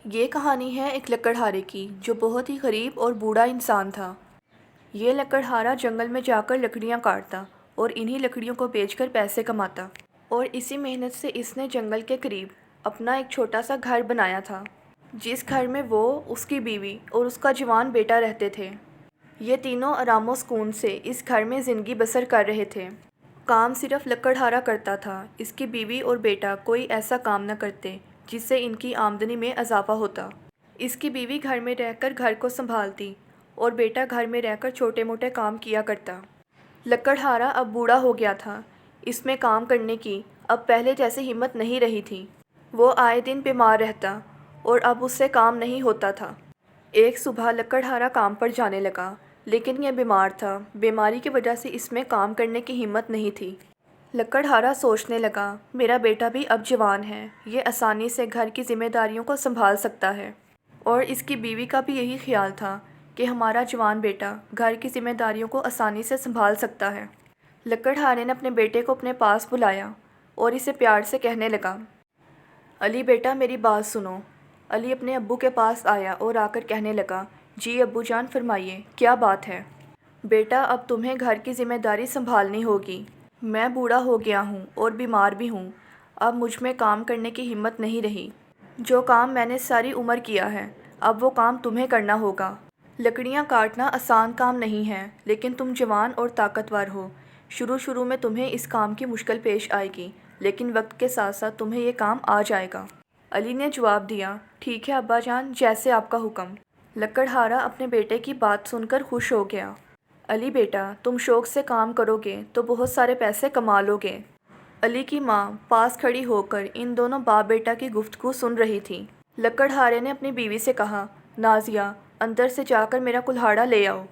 یہ کہانی ہے ایک لکڑہارے کی جو بہت ہی غریب اور بوڑھا انسان تھا۔ یہ لکڑہارا جنگل میں جا کر لکڑیاں کاٹتا اور انہی لکڑیوں کو بیچ کر پیسے کماتا، اور اسی محنت سے اس نے جنگل کے قریب اپنا ایک چھوٹا سا گھر بنایا تھا، جس گھر میں وہ، اس کی بیوی اور اس کا جوان بیٹا رہتے تھے۔ یہ تینوں آرام و سکون سے اس گھر میں زندگی بسر کر رہے تھے۔ کام صرف لکڑہارا کرتا تھا، اس کی بیوی اور بیٹا کوئی ایسا کام نہ کرتے جس سے ان کی آمدنی میں اضافہ ہوتا۔ اس کی بیوی گھر میں رہ کر گھر کو سنبھالتی اور بیٹا گھر میں رہ کر چھوٹے موٹے کام کیا کرتا۔ لکڑہارا اب بوڑھا ہو گیا تھا، اس میں کام کرنے کی اب پہلے جیسی ہمت نہیں رہی تھی۔ وہ آئے دن بیمار رہتا اور اب اس سے کام نہیں ہوتا تھا۔ ایک صبح لکڑہارا کام پر جانے لگا، لیکن یہ بیمار تھا، بیماری کی وجہ سے اس میں کام کرنے کی ہمت نہیں تھی۔ لکڑہارا سوچنے لگا، میرا بیٹا بھی اب جوان ہے، یہ آسانی سے گھر کی ذمہ داریوں کو سنبھال سکتا ہے، اور اس کی بیوی کا بھی یہی خیال تھا کہ ہمارا جوان بیٹا گھر کی ذمہ داریوں کو آسانی سے سنبھال سکتا ہے۔ لکڑہارے نے اپنے بیٹے کو اپنے پاس بلایا اور اسے پیار سے کہنے لگا، علی بیٹا میری بات سنو۔ علی اپنے ابو کے پاس آیا اور آ کر کہنے لگا، جی ابو جان فرمائیے، کیا بات ہے؟ بیٹا اب تمہیں گھر کی ذمہ داری سنبھالنی ہوگی، میں بوڑھا ہو گیا ہوں اور بیمار بھی ہوں، اب مجھ میں کام کرنے کی ہمت نہیں رہی۔ جو کام میں نے ساری عمر کیا ہے، اب وہ کام تمہیں کرنا ہوگا۔ لکڑیاں کاٹنا آسان کام نہیں ہے، لیکن تم جوان اور طاقتور ہو، شروع میں تمہیں اس کام کی مشکل پیش آئے گی، لیکن وقت کے ساتھ ساتھ تمہیں یہ کام آ جائے گا۔ علی نے جواب دیا، ٹھیک ہے ابا جان، جیسے آپ کا حکم۔ لکڑہارا اپنے بیٹے کی بات سن کر خوش ہو گیا۔ علی بیٹا تم شوق سے کام کرو گے تو بہت سارے پیسے کما لو گے۔ علی کی ماں پاس کھڑی ہو کر ان دونوں باپ بیٹا کی گفتگو سن رہی تھی۔ لکڑہارے نے اپنی بیوی سے کہا، نازیہ اندر سے جا کر میرا کلہاڑا لے آؤ۔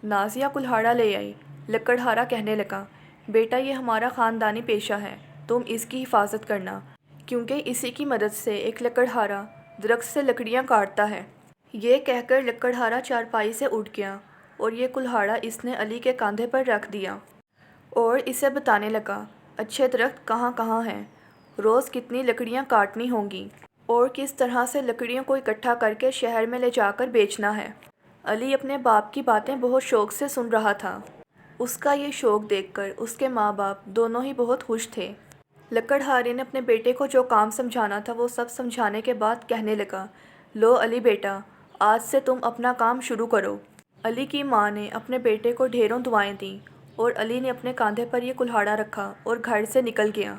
نازیہ کلہاڑا لے آئی۔ لکڑہارا کہنے لگا، بیٹا یہ ہمارا خاندانی پیشہ ہے، تم اس کی حفاظت کرنا، کیونکہ اسی کی مدد سے ایک لکڑہارا درخت سے لکڑیاں کاٹتا ہے۔ یہ کہہ کر لکڑہارا چارپائی سے اٹھ گیا اور یہ کلہاڑا اس نے علی کے کاندھے پر رکھ دیا اور اسے بتانے لگا، اچھے درخت کہاں کہاں ہیں، روز کتنی لکڑیاں کاٹنی ہوں گی، اور کس طرح سے لکڑیوں کو اکٹھا کر کے شہر میں لے جا کر بیچنا ہے۔ علی اپنے باپ کی باتیں بہت شوق سے سن رہا تھا۔ اس کا یہ شوق دیکھ کر اس کے ماں باپ دونوں ہی بہت خوش تھے۔ لکڑہارے نے اپنے بیٹے کو جو کام سمجھانا تھا وہ سب سمجھانے کے بعد کہنے لگا، لو علی بیٹا، آج سے تم اپنا کام شروع کرو۔ علی کی ماں نے اپنے بیٹے کو ڈھیروں دعائیں دیں اور علی نے اپنے کاندھے پر یہ کلہاڑا رکھا اور گھر سے نکل گیا۔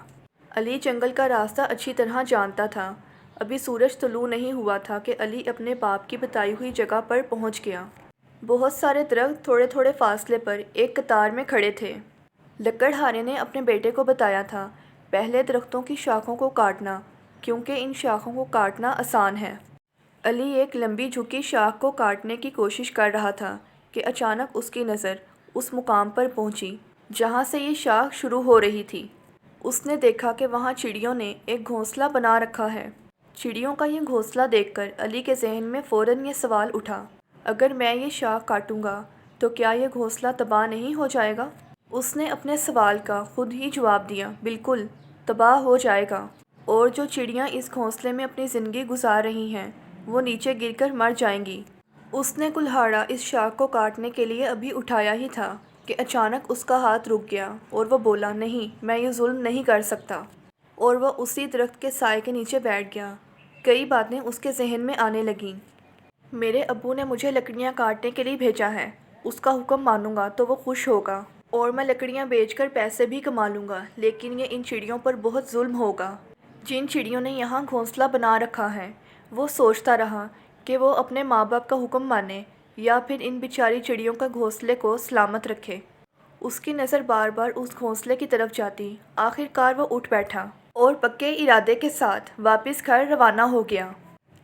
علی جنگل کا راستہ اچھی طرح جانتا تھا۔ ابھی سورج طلوع نہیں ہوا تھا کہ علی اپنے باپ کی بتائی ہوئی جگہ پر پہنچ گیا۔ بہت سارے درخت تھوڑے تھوڑے فاصلے پر ایک قطار میں کھڑے تھے۔ لکڑہارے نے اپنے بیٹے کو بتایا تھا، پہلے درختوں کی شاخوں کو کاٹنا، کیونکہ ان شاخوں کو کاٹنا آسان ہے۔ علی ایک لمبی جھکی شاخ کو کاٹنے کی کوشش کر رہا تھا کہ اچانک اس کی نظر اس مقام پر پہنچی جہاں سے یہ شاخ شروع ہو رہی تھی۔ اس نے دیکھا کہ وہاں چڑیوں نے ایک گھونسلہ بنا رکھا ہے۔ چڑیوں کا یہ گھونسلہ دیکھ کر علی کے ذہن میں فوراً یہ سوال اٹھا، اگر میں یہ شاخ کاٹوں گا تو کیا یہ گھونسلہ تباہ نہیں ہو جائے گا؟ اس نے اپنے سوال کا خود ہی جواب دیا، بالکل، تباہ ہو جائے گا، اور جو چڑیاں اس گھونسلے میں اپنی زندگی گزار رہی ہیں وہ نیچے گر کر مر جائیں گی۔ اس نے کلہاڑا اس شاخ کو کاٹنے کے لیے ابھی اٹھایا ہی تھا کہ اچانک اس کا ہاتھ رک گیا اور وہ بولا، نہیں، میں یہ ظلم نہیں کر سکتا، اور وہ اسی درخت کے سائے کے نیچے بیٹھ گیا۔ کئی باتیں اس کے ذہن میں آنے لگیں۔ میرے ابو نے مجھے لکڑیاں کاٹنے کے لیے بھیجا ہے، اس کا حکم مانوں گا تو وہ خوش ہوگا اور میں لکڑیاں بیچ کر پیسے بھی کما لوں گا، لیکن یہ ان چڑیوں پر بہت ظلم ہوگا جن چڑیوں نے یہاں گھونسلہ بنا رکھا ہے۔ وہ سوچتا رہا کہ وہ اپنے ماں باپ کا حکم مانے یا پھر ان بیچاری چڑیوں کا گھونسلے کو سلامت رکھے۔ اس کی نظر بار بار اس گھونسلے کی طرف جاتی، آخر کار وہ اٹھ بیٹھا اور پکے ارادے کے ساتھ واپس گھر روانہ ہو گیا۔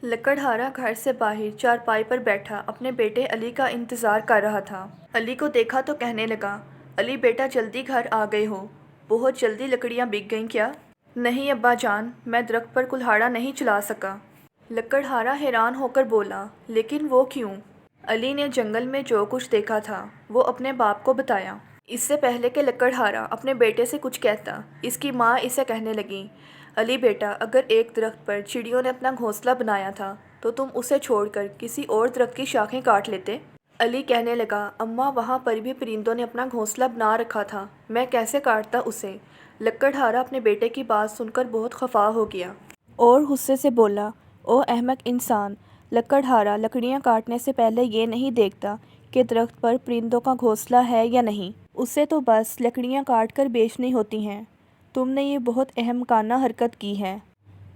لکڑہارا گھر سے باہر چارپائی پر بیٹھا اپنے بیٹے علی کا انتظار کر رہا تھا۔ علی کو دیکھا تو کہنے لگا، علی بیٹا جلدی گھر آ گئے ہو، بہت جلدی لکڑیاں بک گئیں کیا؟ نہیں ابا جان، میں درخت پر کلہاڑا نہیں چلا سکا۔ لکڑہارا حیران ہو کر بولا، لیکن وہ کیوں؟ علی نے جنگل میں جو کچھ دیکھا تھا وہ اپنے باپ کو بتایا۔ اس سے پہلے کہ لکڑہارا اپنے بیٹے سے کچھ کہتا، اس کی ماں اسے کہنے لگی، علی بیٹا، اگر ایک درخت پر چڑیوں نے اپنا گھونسلہ بنایا تھا تو تم اسے چھوڑ کر کسی اور درخت کی شاخیں کاٹ لیتے۔ علی کہنے لگا، اماں وہاں پر بھی پرندوں نے اپنا گھونسلہ بنا رکھا تھا، میں کیسے کاٹتا اسے؟ لکڑہارا اپنے بیٹے کی بات سن کر بہت خفا ہو گیا اور غصے سے بولا، او احمق انسان! لکڑہارا لکڑیاں کاٹنے سے پہلے یہ نہیں دیکھتا کہ درخت پر پرندوں کا گھونسلہ ہے یا نہیں، اسے تو بس لکڑیاں کاٹ کر بیچنی ہوتی ہیں۔ تم نے یہ بہت احمقانہ حرکت کی ہے۔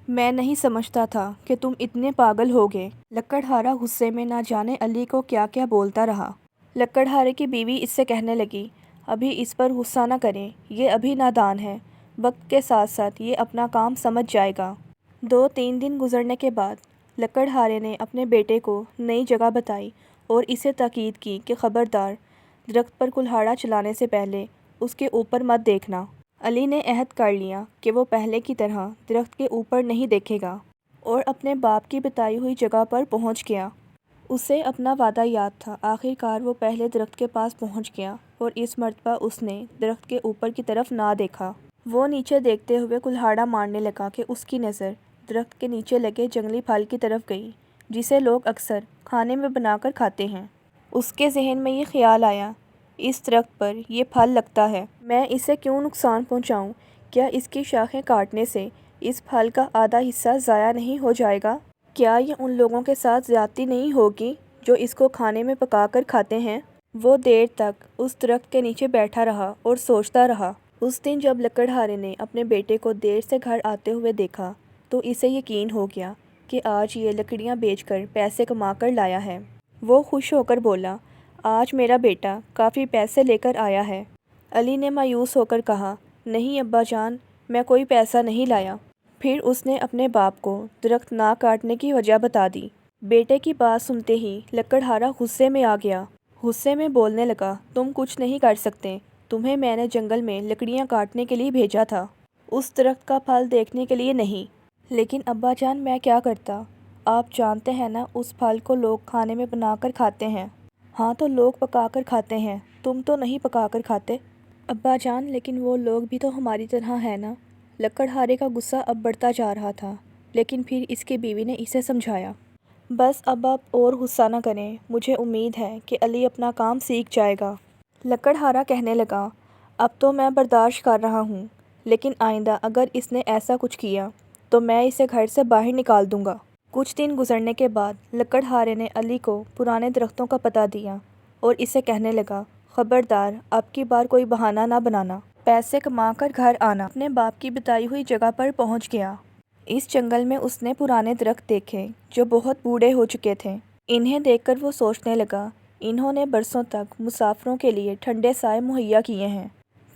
میں نہیں سمجھتا تھا کہ تم اتنے پاگل ہوگے۔ لکڑہارا غصے میں نہ جانے علی کو کیا کیا بولتا رہا۔ لکڑہارے کی بیوی اس سے کہنے لگی، ابھی اس پر غصہ نہ کریں، یہ ابھی نادان ہے، وقت کے ساتھ ساتھ یہ اپنا کام سمجھ جائے گا۔ 2-3 دن گزرنے کے بعد لکڑہارے نے اپنے بیٹے کو نئی جگہ بتائی اور اسے تاکید کی کہ خبردار، درخت پر کلہاڑا چلانے سے پہلے اس کے اوپر مت دیکھنا۔ علی نے عہد کر لیا کہ وہ پہلے کی طرح درخت کے اوپر نہیں دیکھے گا اور اپنے باپ کی بتائی ہوئی جگہ پر پہنچ گیا۔ اسے اپنا وعدہ یاد تھا، آخر کار وہ پہلے درخت کے پاس پہنچ گیا اور اس مرتبہ اس نے درخت کے اوپر کی طرف نہ دیکھا۔ وہ نیچے دیکھتے ہوئے کلہاڑا مارنے لگا کہ اس کی نظر درخت کے نیچے لگے جنگلی پھل کی طرف گئی، جسے لوگ اکثر کھانے میں بنا کر کھاتے ہیں۔ اس کے ذہن میں یہ خیال آیا، اس درخت پر یہ پھل لگتا ہے، میں اسے کیوں نقصان پہنچاؤں؟ کیا اس کی شاخیں کاٹنے سے اس پھل کا آدھا حصہ ضائع نہیں ہو جائے گا؟ کیا یہ ان لوگوں کے ساتھ زیادتی نہیں ہوگی جو اس کو کھانے میں پکا کر کھاتے ہیں؟ وہ دیر تک اس درخت کے نیچے بیٹھا رہا اور سوچتا رہا۔ اس دن جب لکڑہارے نے اپنے بیٹے کو دیر سے گھر آتے ہوئے دیکھا تو اسے یقین ہو گیا کہ آج یہ لکڑیاں بیچ کر پیسے کما کر لایا ہے۔ وہ خوش ہو کر بولا، آج میرا بیٹا کافی پیسے لے کر آیا ہے۔ علی نے مایوس ہو کر کہا، نہیں ابا جان، میں کوئی پیسہ نہیں لایا۔ پھر اس نے اپنے باپ کو درخت نہ کاٹنے کی وجہ بتا دی۔ بیٹے کی بات سنتے ہی لکڑہارا غصے میں آ گیا۔ غصے میں بولنے لگا، تم کچھ نہیں کر سکتے، تمہیں میں نے جنگل میں لکڑیاں کاٹنے کے لیے بھیجا تھا، اس درخت کا پھل دیکھنے کے لیے نہیں۔ لیکن ابا جان میں کیا کرتا؟ آپ جانتے ہیں نا اس پھل کو لوگ کھانے میں بنا کر کھاتے ہیں۔ ہاں تو لوگ پکا کر کھاتے ہیں، تم تو نہیں پکا کر کھاتے۔ ابا جان لیکن وہ لوگ بھی تو ہماری طرح ہیں نا۔ لکڑہارے کا غصہ اب بڑھتا جا رہا تھا، لیکن پھر اس کی بیوی نے اسے سمجھایا، بس اب آپ اور غصہ نہ کریں، مجھے امید ہے کہ علی اپنا کام سیکھ جائے گا۔ لکڑہارا کہنے لگا، اب تو میں برداشت کر رہا ہوں، لیکن آئندہ اگر اس نے ایسا کچھ کیا تو میں اسے گھر سے باہر نکال دوں گا۔ کچھ دن گزرنے کے بعد لکڑہارے نے علی کو پرانے درختوں کا پتہ دیا اور اسے کہنے لگا، خبردار، اب کی بار کوئی بہانہ نہ بنانا، پیسے کما کر گھر آنا۔ اپنے باپ کی بتائی ہوئی جگہ پر پہنچ گیا۔ اس جنگل میں اس نے پرانے درخت دیکھے جو بہت بوڑھے ہو چکے تھے۔ انہیں دیکھ کر وہ سوچنے لگا، انہوں نے برسوں تک مسافروں کے لیے ٹھنڈے سائے مہیا کیے ہیں۔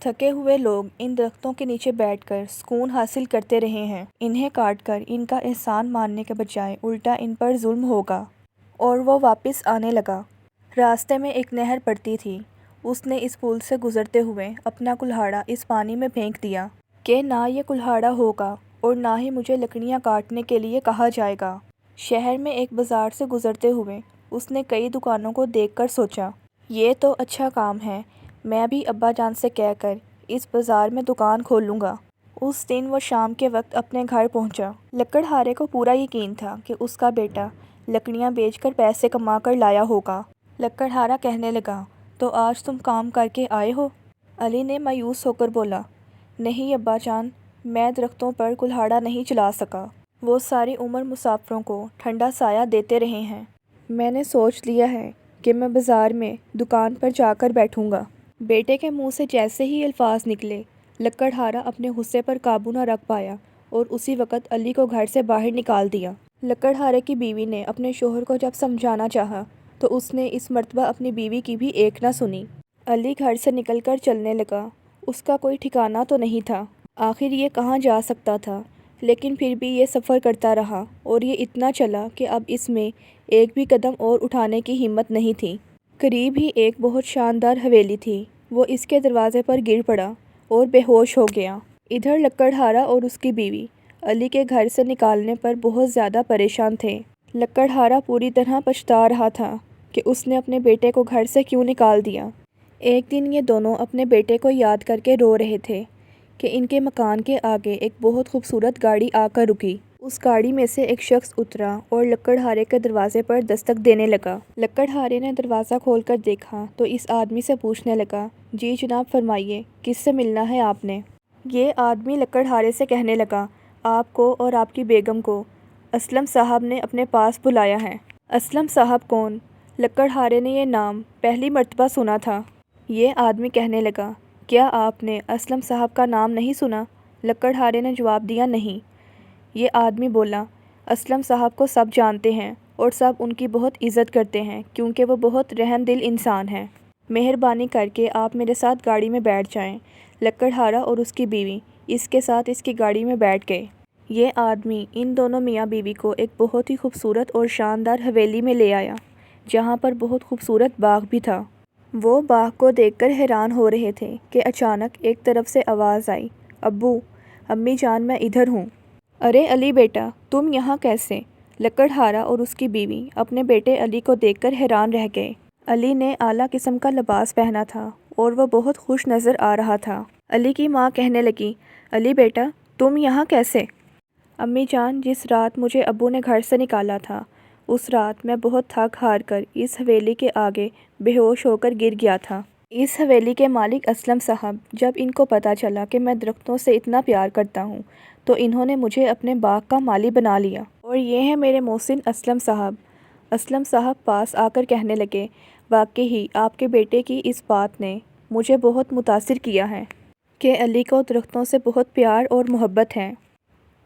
تھکے ہوئے لوگ ان درختوں کے نیچے بیٹھ کر سکون حاصل کرتے رہے ہیں، انہیں کاٹ کر ان کا احسان ماننے کے بجائے الٹا ان پر ظلم ہوگا۔ اور وہ واپس آنے لگا۔ راستے میں ایک نہر پڑتی تھی، اس نے اس پل سے گزرتے ہوئے اپنا کلہاڑا اس پانی میں پھینک دیا کہ نہ یہ کلہاڑا ہوگا اور نہ ہی مجھے لکڑیاں کاٹنے کے لیے کہا جائے گا۔ شہر میں ایک بازار سے گزرتے ہوئے اس نے کئی دکانوں کو دیکھ کر سوچا، یہ تو اچھا کام ہے، میں بھی ابا جان سے کہہ کر اس بازار میں دکان کھولوں گا۔ اس دن وہ شام کے وقت اپنے گھر پہنچا۔ لکڑہارے کو پورا یقین تھا کہ اس کا بیٹا لکڑیاں بیچ کر پیسے کما کر لایا ہوگا۔ لکڑہارا کہنے لگا، تو آج تم کام کر کے آئے ہو؟ علی نے مایوس ہو کر بولا، نہیں ابا جان، میں درختوں پر کلہاڑا نہیں چلا سکا، وہ ساری عمر مسافروں کو ٹھنڈا سایہ دیتے رہے ہیں، میں نے سوچ لیا ہے کہ میں بازار میں دکان پر جا کر بیٹھوں گا۔ بیٹے کے منہ سے جیسے ہی الفاظ نکلے، لکڑہارا اپنے غصے پر قابو نہ رکھ پایا اور اسی وقت علی کو گھر سے باہر نکال دیا۔ لکڑہارے کی بیوی نے اپنے شوہر کو جب سمجھانا چاہا تو اس نے اس مرتبہ اپنی بیوی کی بھی ایک نہ سنی۔ علی گھر سے نکل کر چلنے لگا، اس کا کوئی ٹھکانہ تو نہیں تھا، آخر یہ کہاں جا سکتا تھا، لیکن پھر بھی یہ سفر کرتا رہا اور یہ اتنا چلا کہ اب اس میں ایک بھی قدم اور اٹھانے کی ہمت نہیں تھی۔ قریب ہی ایک بہت شاندار حویلی تھی، وہ اس کے دروازے پر گر پڑا اور بے ہوش ہو گیا۔ ادھر لکڑہارا اور اس کی بیوی علی کے گھر سے نکالنے پر بہت زیادہ پریشان تھے۔ لکڑہارا پوری طرح پچھتا رہا تھا کہ اس نے اپنے بیٹے کو گھر سے کیوں نکال دیا۔ ایک دن یہ دونوں اپنے بیٹے کو یاد کر کے رو رہے تھے کہ ان کے مکان کے آگے ایک بہت خوبصورت گاڑی آ کر رکی۔ اس گاڑی میں سے ایک شخص اترا اور لکڑہارے کے دروازے پر دستک دینے لگا۔ لکڑہارے نے دروازہ کھول کر دیکھا تو اس آدمی سے پوچھنے لگا، جی جناب فرمائیے، کس سے ملنا ہے آپ نے؟ یہ آدمی لکڑہارے سے کہنے لگا، آپ کو اور آپ کی بیگم کو اسلم صاحب نے اپنے پاس بلایا ہے۔ اسلم صاحب کون؟ لکڑہارے نے یہ نام پہلی مرتبہ سنا تھا۔ یہ آدمی کہنے لگا، کیا آپ نے اسلم صاحب کا نام نہیں سنا؟ لکڑہارے نے جواب دیا، نہیں۔ یہ آدمی بولا، اسلم صاحب کو سب جانتے ہیں اور سب ان کی بہت عزت کرتے ہیں کیونکہ وہ بہت رحم دل انسان ہیں۔ مہربانی کر کے آپ میرے ساتھ گاڑی میں بیٹھ جائیں۔ لکڑہارا اور اس کی بیوی اس کے ساتھ اس کی گاڑی میں بیٹھ گئے۔ یہ آدمی ان دونوں میاں بیوی کو ایک بہت ہی خوبصورت اور شاندار حویلی میں لے آیا، جہاں پر بہت خوبصورت باغ بھی تھا۔ وہ باغ کو دیکھ کر حیران ہو رہے تھے کہ اچانک ایک طرف سے آواز آئی، ابو، امی جان، میں ادھر ہوں۔ ارے علی بیٹا، تم یہاں کیسے؟ لکڑہارا اور اس کی بیوی اپنے بیٹے علی کو دیکھ کر حیران رہ گئے۔ علی نے اعلیٰ قسم کا لباس پہنا تھا اور وہ بہت خوش نظر آ رہا تھا۔ علی کی ماں کہنے لگی، علی بیٹا، تم یہاں کیسے؟ امی جان، جس رات مجھے ابو نے گھر سے نکالا تھا، اس رات میں بہت تھک ہار کر اس حویلی کے آگے بے ہوش ہو کر گر گیا تھا۔ اس حویلی کے مالک اسلم صاحب جب ان کو پتہ چلا کہ میں درختوں سے اتنا پیار کرتا ہوں تو انہوں نے مجھے اپنے باغ کا مالی بنا لیا، اور یہ ہیں میرے محسن اسلم صاحب۔ اسلم صاحب پاس آ کر کہنے لگے، واقعی آپ کے بیٹے کی اس بات نے مجھے بہت متاثر کیا ہے کہ علی کو درختوں سے بہت پیار اور محبت ہے۔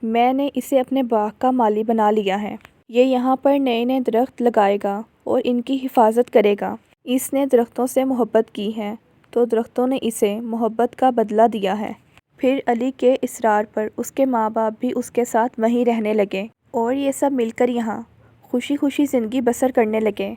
میں نے اسے اپنے باغ کا مالی بنا لیا ہے۔ یہ یہاں پر نئے نئے درخت لگائے گا اور ان کی حفاظت کرے گا۔ اس نے درختوں سے محبت کی ہے تو درختوں نے اسے محبت کا بدلہ دیا ہے۔ پھر علی کے اصرار پر اس کے ماں باپ بھی اس کے ساتھ وہیں رہنے لگے اور یہ سب مل کر یہاں خوشی خوشی زندگی بسر کرنے لگے۔